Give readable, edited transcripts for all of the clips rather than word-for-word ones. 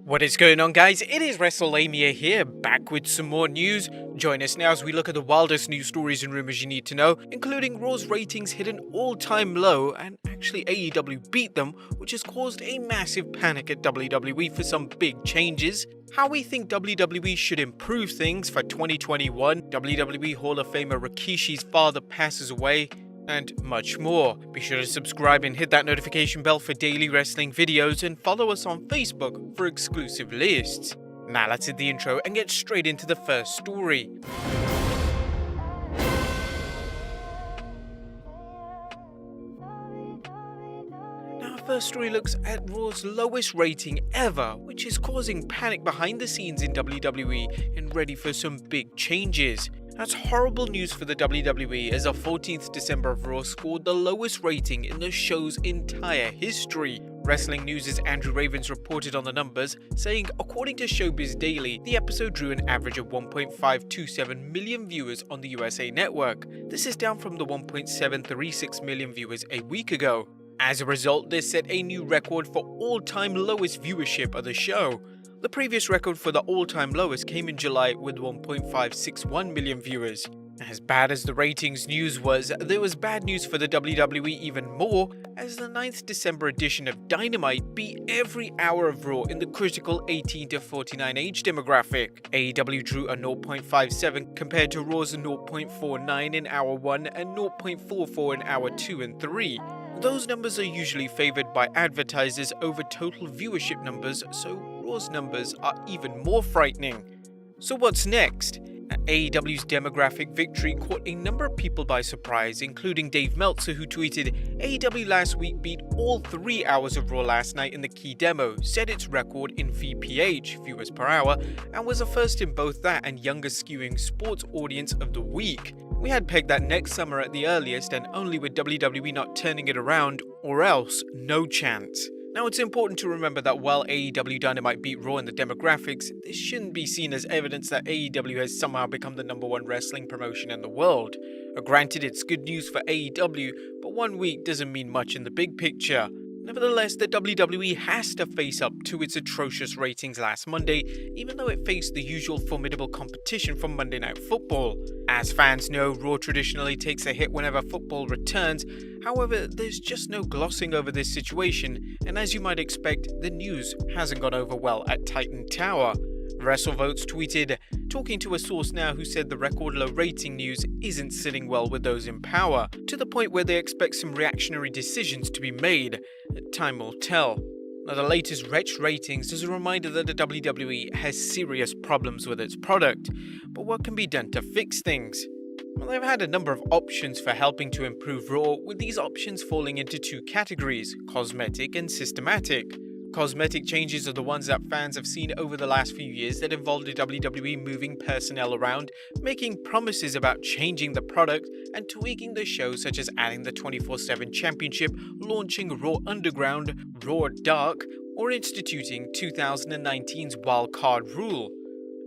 What is going on, guys? It is Wrestlelamia here, back with some more news. Join us now as we look at the wildest news stories and rumors you need to know, including Raw's ratings hit an all-time low, and actually AEW beat them, which has caused a massive panic at WWE for some big changes. How we think WWE should improve things for 2021, WWE Hall of Famer Rikishi's father passes away, and much more. Be sure to subscribe and hit that notification bell for daily wrestling videos, and follow us on Facebook for exclusive lists. Now let's hit the intro and get straight into the first story. Our first story looks at Raw's lowest rating ever, which is causing panic behind the scenes in WWE and ready for some big changes. That's horrible news for the WWE, as the 14th December of Raw scored the lowest rating in the show's entire history. Wrestling News' Andrew Ravens reported on the numbers, saying, according to Showbiz Daily, the episode drew an average of 1.527 million viewers on the USA Network. This is down from the 1.736 million viewers a week ago. As a result, this set a new record for all-time lowest viewership of the show. The previous record for the all-time lowest came in July with 1.561 million viewers. As bad as the ratings news was, there was bad news for the WWE even more, as the 9th December edition of Dynamite beat every hour of Raw in the critical 18 to 49 age demographic. AEW drew a 0.57 compared to Raw's 0.49 in hour 1 and 0.44 in hour 2 and 3. Those numbers are usually favored by advertisers over total viewership numbers, so Raw's numbers are even more frightening. So what's next? AEW's demographic victory caught a number of people by surprise, including Dave Meltzer, who tweeted, "AEW last week beat all 3 hours of Raw last night in the key demo, set its record in VPH, viewers per hour, and was the first in both that and youngest skewing sports audience of the week. We had pegged that next summer at the earliest, and only with WWE not turning it around, or else no chance." Now, it's important to remember that while AEW Dynamite beat Raw in the demographics, this shouldn't be seen as evidence that AEW has somehow become the #1 wrestling promotion in the world. Granted, it's good news for AEW, but 1 week doesn't mean much in the big picture. Nevertheless, the WWE has to face up to its atrocious ratings last Monday, even though it faced the usual formidable competition from Monday Night Football. As fans know, Raw traditionally takes a hit whenever football returns. However, there's just no glossing over this situation, and as you might expect, the news hasn't gone over well at Titan Tower. WrestleVotes tweeted, talking to a source now who said the record low rating news isn't sitting well with those in power, to the point where they expect some reactionary decisions to be made. Time will tell. Now, the latest wretched ratings is a reminder that the WWE has serious problems with its product, but what can be done to fix things? Well, they've had a number of options for helping to improve Raw, with these options falling into two categories: cosmetic and systematic. Cosmetic changes are the ones that fans have seen over the last few years that involved the WWE moving personnel around, making promises about changing the product, and tweaking the show, such as adding the 24/7 championship, launching Raw Underground, Raw Dark, or instituting 2019's wildcard rule.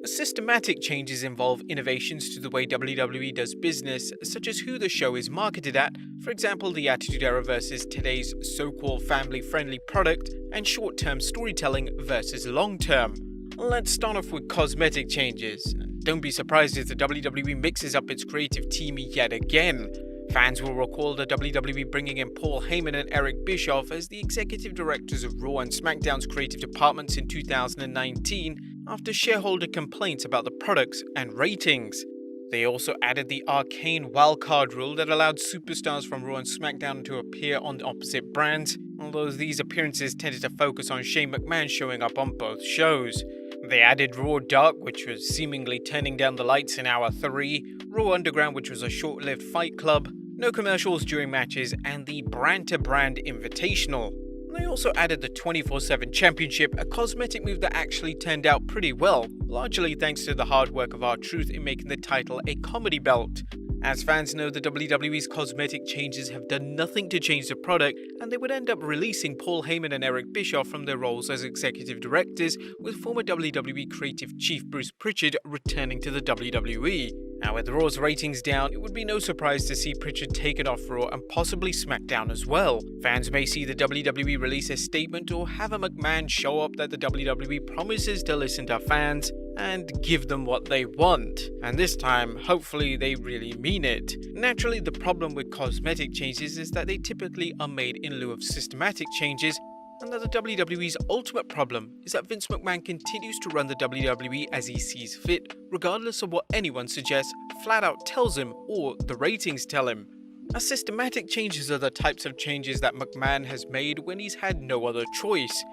Systematic changes involve innovations to the way WWE does business, such as who the show is marketed at, for example the Attitude Era versus today's so-called family-friendly product, and short-term storytelling versus long-term. Let's start off with cosmetic changes. Don't be surprised if the WWE mixes up its creative team yet again. Fans will recall the WWE bringing in Paul Heyman and Eric Bischoff as the executive directors of Raw and SmackDown's creative departments in 2019 after shareholder complaints about the products and ratings. They also added the arcane wildcard rule that allowed superstars from Raw and SmackDown to appear on opposite brands, although these appearances tended to focus on Shane McMahon showing up on both shows. They added Raw Dark, which was seemingly turning down the lights in hour 3, Raw Underground, which was a short-lived fight club, no commercials during matches, and the brand-to-brand invitational. They also added the 24/7 championship, a cosmetic move that actually turned out pretty well, largely thanks to the hard work of R-Truth in making the title a comedy belt. As fans know, the WWE's cosmetic changes have done nothing to change the product, and they would end up releasing Paul Heyman and Eric Bischoff from their roles as executive directors, with former WWE creative chief Bruce Pritchard returning to the WWE. Now, with Raw's ratings down, it would be no surprise to see Pritchard taken off Raw and possibly SmackDown as well. Fans may see the WWE release a statement or have a McMahon show up that the WWE promises to listen to fans and give them what they want. And this time, hopefully they really mean it. Naturally, the problem with cosmetic changes is that they typically are made in lieu of systematic changes, and that the WWE's ultimate problem is that Vince McMahon continues to run the WWE as he sees fit, regardless of what anyone suggests, flat out tells him, or the ratings tell him. Now, systematic changes are the types of changes that McMahon has made when he's had no other choice.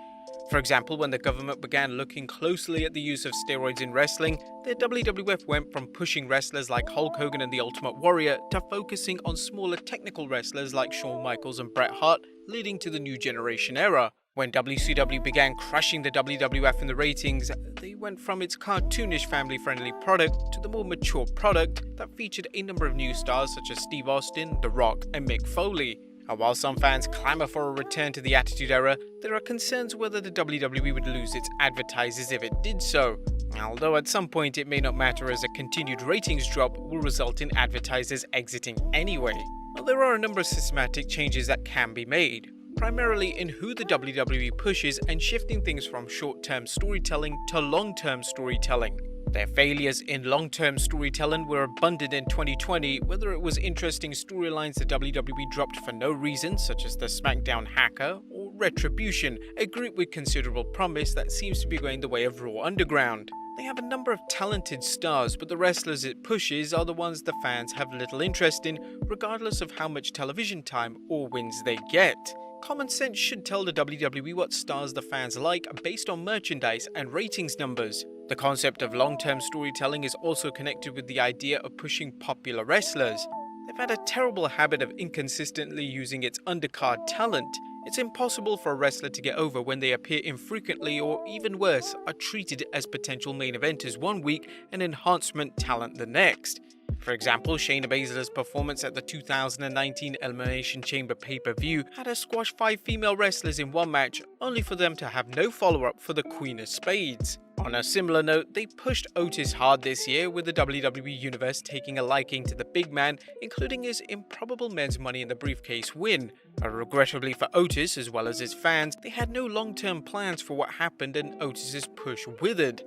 For example, when the government began looking closely at the use of steroids in wrestling, the WWF went from pushing wrestlers like Hulk Hogan and the Ultimate Warrior to focusing on smaller technical wrestlers like Shawn Michaels and Bret Hart, leading to the New Generation era. When WCW began crushing the WWF in the ratings, they went from its cartoonish family-friendly product to the more mature product that featured a number of new stars such as Steve Austin, The Rock, and Mick Foley. And while some fans clamour for a return to the Attitude Era, there are concerns whether the WWE would lose its advertisers if it did so. Although at some point it may not matter, as a continued ratings drop will result in advertisers exiting anyway. Well, there are a number of systematic changes that can be made, primarily in who the WWE pushes and shifting things from short-term storytelling to long-term storytelling. Their failures in long-term storytelling were abundant in 2020, whether it was interesting storylines the WWE dropped for no reason, such as the SmackDown Hacker, or Retribution, a group with considerable promise that seems to be going the way of Raw Underground. They have a number of talented stars, but the wrestlers it pushes are the ones the fans have little interest in, regardless of how much television time or wins they get. Common sense should tell the WWE what stars the fans like based on merchandise and ratings numbers. The concept of long-term storytelling is also connected with the idea of pushing popular wrestlers. They've had a terrible habit of inconsistently using its undercard talent. It's impossible for a wrestler to get over when they appear infrequently, or even worse, are treated as potential main eventers one week and enhancement talent the next. For example, Shayna Baszler's performance at the 2019 Elimination Chamber pay-per-view had her squash 5 female wrestlers in one match, only for them to have no follow-up for the Queen of Spades. On a similar note, they pushed Otis hard this year, with the WWE Universe taking a liking to the big man, including his improbable men's Money in the Briefcase win. Regrettably for Otis, as well as his fans, they had no long-term plans for what happened, and Otis's push withered.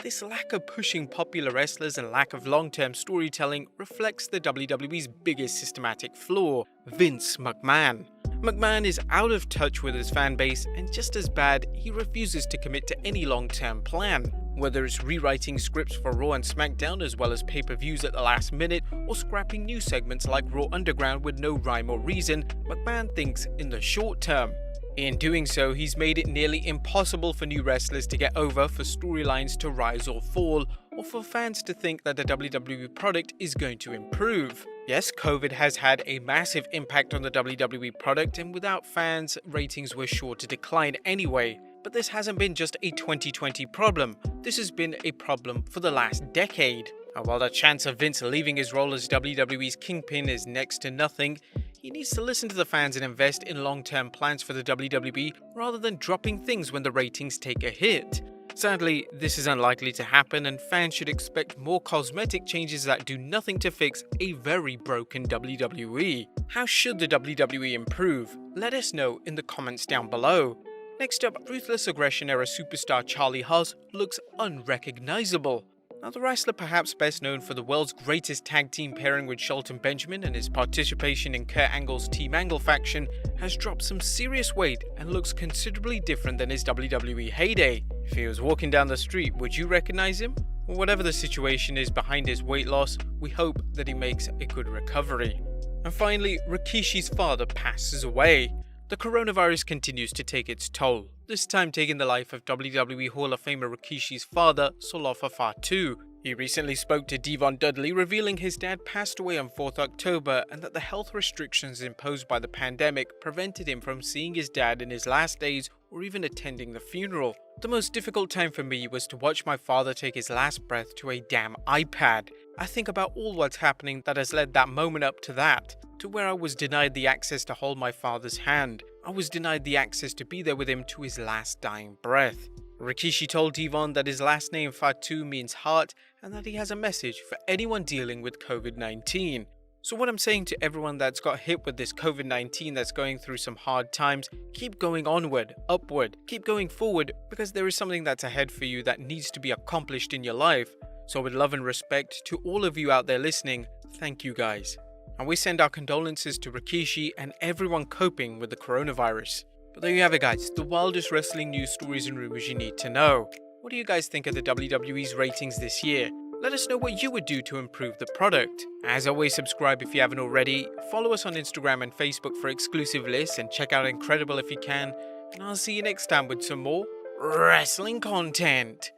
This lack of pushing popular wrestlers and lack of long-term storytelling reflects the WWE's biggest systematic flaw: Vince McMahon. McMahon is out of touch with his fan base, and just as bad, he refuses to commit to any long-term plan. Whether it's rewriting scripts for Raw and SmackDown as well as pay-per-views at the last minute, or scrapping new segments like Raw Underground with no rhyme or reason, McMahon thinks in the short term. In doing so, he's made it nearly impossible for new wrestlers to get over, for storylines to rise or fall, or for fans to think that the WWE product is going to improve. Yes, COVID has had a massive impact on the WWE product, and without fans, ratings were sure to decline anyway. But this hasn't been just a 2020 problem. This has been a problem for the last decade. And while the chance of Vince leaving his role as WWE's kingpin is next to nothing, he needs to listen to the fans and invest in long-term plans for the WWE rather than dropping things when the ratings take a hit. Sadly, this is unlikely to happen, and fans should expect more cosmetic changes that do nothing to fix a very broken WWE. How should the WWE improve? Let us know in the comments down below. Next up, Ruthless Aggression era superstar Charlie Haas looks unrecognizable. Now, the wrestler, perhaps best known for the world's greatest tag team pairing with Shelton Benjamin and his participation in Kurt Angle's Team Angle faction, has dropped some serious weight and looks considerably different than his WWE heyday. If he was walking down the street, would you recognize him? Well, whatever the situation is behind his weight loss, we hope that he makes a good recovery. And finally, Rikishi's father passes away. The coronavirus continues to take its toll, this time taking the life of WWE Hall of Famer Rikishi's father, Solofa Fatu. He recently spoke to Devon Dudley, revealing his dad passed away on 4th October and that the health restrictions imposed by the pandemic prevented him from seeing his dad in his last days or even attending the funeral. The most difficult time for me was to watch my father take his last breath to a damn iPad. I think about all what's happening that has led that moment up to that, to where I was denied the access to hold my father's hand. I was denied the access to be there with him to his last dying breath. Rikishi told Devon that his last name Fatu means heart, and that he has a message for anyone dealing with COVID-19. So what I'm saying to everyone that's got hit with this COVID-19 that's going through some hard times, keep going onward, upward, keep going forward, because there is something that's ahead for you that needs to be accomplished in your life. So with love and respect to all of you out there listening, thank you guys. And we send our condolences to Rikishi and everyone coping with the coronavirus. But there you have it guys, the wildest wrestling news stories and rumors you need to know. What do you guys think of the WWE's ratings this year? Let us know what you would do to improve the product. As always, subscribe if you haven't already, follow us on Instagram and Facebook for exclusive lists, and check out Incredible if you can, and I'll see you next time with some more wrestling content.